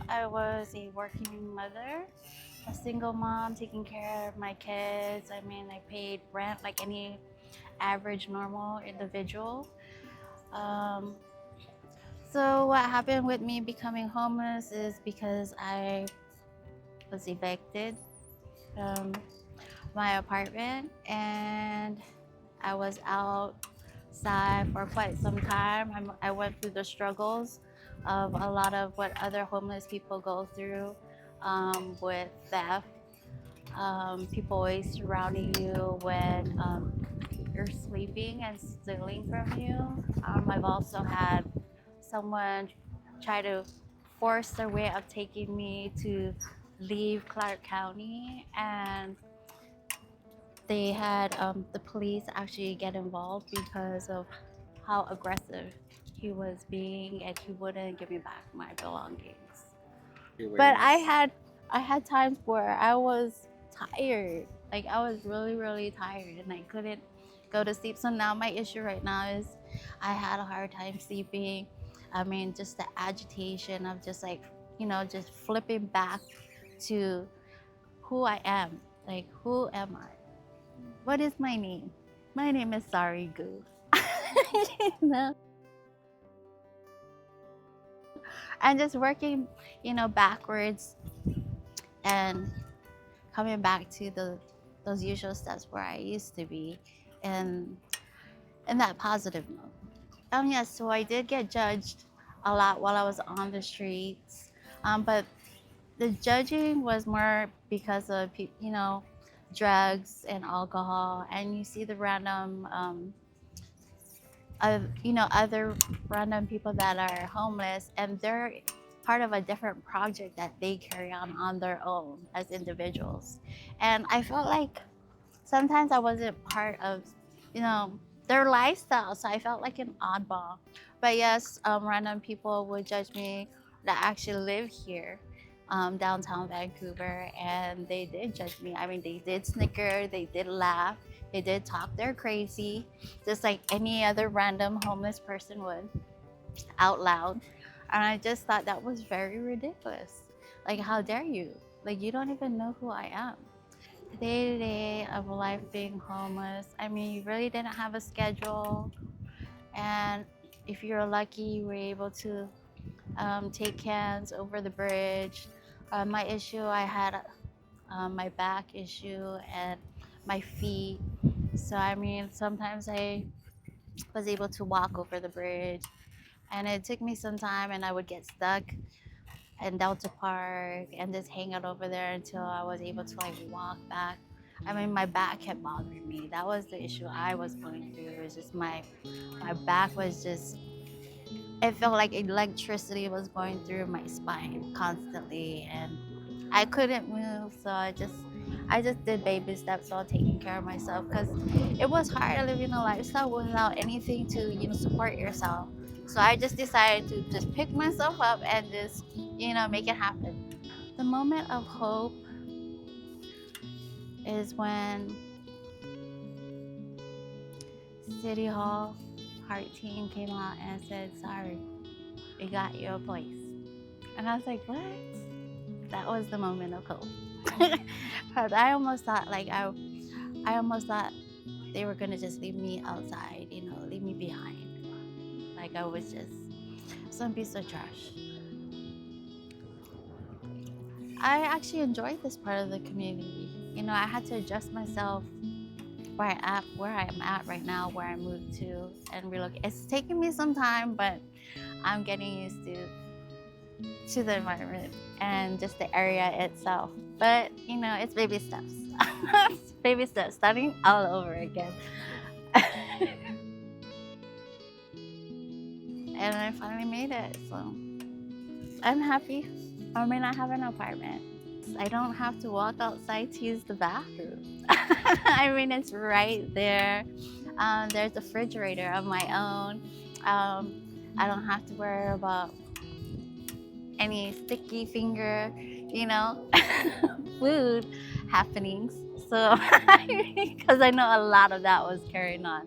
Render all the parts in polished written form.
I was a working mother, a single mom taking care of my kids. I mean, I paid rent like any average normal individual. Um, so what happened with me becoming homeless is because I was evicted from my apartment and I was outside for quite some time. I went through the struggles of a lot of what other homeless people go through with theft. People always surrounding you when you're sleeping and stealing from you. I've also had someone try to force their way of taking me to leave Clark County, and they had the police actually get involved because of how aggressive he was being, and he wouldn't give me back my belongings. But I had times where I was tired, like I was really really tired, and I couldn't go to sleep. So now my issue right now is I had a hard time sleeping. I mean, just the agitation of just like, just flipping back to who I am. Like, who am I? What is my name? My name is Sari Goo. You know? And just working, backwards and coming back to those usual steps where I used to be, and in that positive note. Yes, so I did get judged a lot while I was on the streets, but the judging was more because of drugs and alcohol, and you see the random other random people that are homeless, and they're part of a different project that they carry on their own as individuals. And I felt like sometimes I wasn't part of, you know, their lifestyle, so I felt like an oddball. But yes, random people would judge me that actually live here, downtown Vancouver, and they did judge me. I mean, they did snicker, they did laugh, they did talk their crazy, just like any other random homeless person would, out loud. And I just thought that was very ridiculous. Like, how dare you? Like, you don't even know who I am. Day to day of life being homeless, I mean, you really didn't have a schedule. And if you're lucky, you were able to take cans over the bridge. My issue, I had my back issue and my feet. So, I mean, sometimes I was able to walk over the bridge, and it took me some time, and I would get stuck in Delta Park and just hang out over there until I was able to like walk back. I mean, my back kept bothering me. That was the issue I was going through. It was just my back was just, it felt like electricity was going through my spine constantly, and I couldn't move. So I just did baby steps while taking care of myself, because it was hard living a lifestyle without anything to support yourself. So I just decided to just pick myself up and just make it happen. The moment of hope is when City Hall Heart Team came out and said, "Sorry, we got you a place." And I was like, "What?" That was the moment of hope. Because I almost thought I almost thought they were gonna just leave me outside, leave me behind. Like I was just some piece of trash. I actually enjoyed this part of the community. I had to adjust myself where I am at right now, where I moved to and relocate. It's taking me some time, but I'm getting used to the environment and just the area itself. But it's baby steps. It's baby steps, starting all over again. And I finally made it, so I'm happy. I may not have an apartment. I don't have to walk outside to use the bathroom. I mean, it's right there. There's a refrigerator of my own. I don't have to worry about any sticky finger, food happenings. So, because I know a lot of that was carrying on.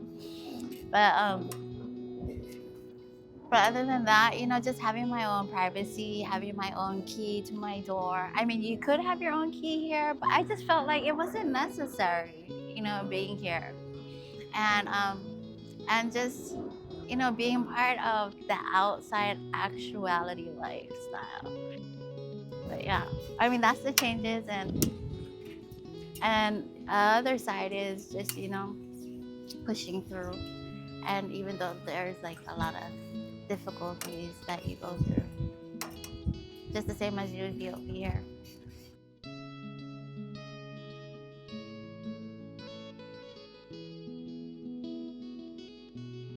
But But other than that, just having my own privacy, having my own key to my door. I mean, you could have your own key here, but I just felt like it wasn't necessary, being here. And just, being part of the outside actuality lifestyle. But yeah, I mean, that's the changes. And other side is just, pushing through. And even though there's like a lot of difficulties that you go through, just the same as you would be over here.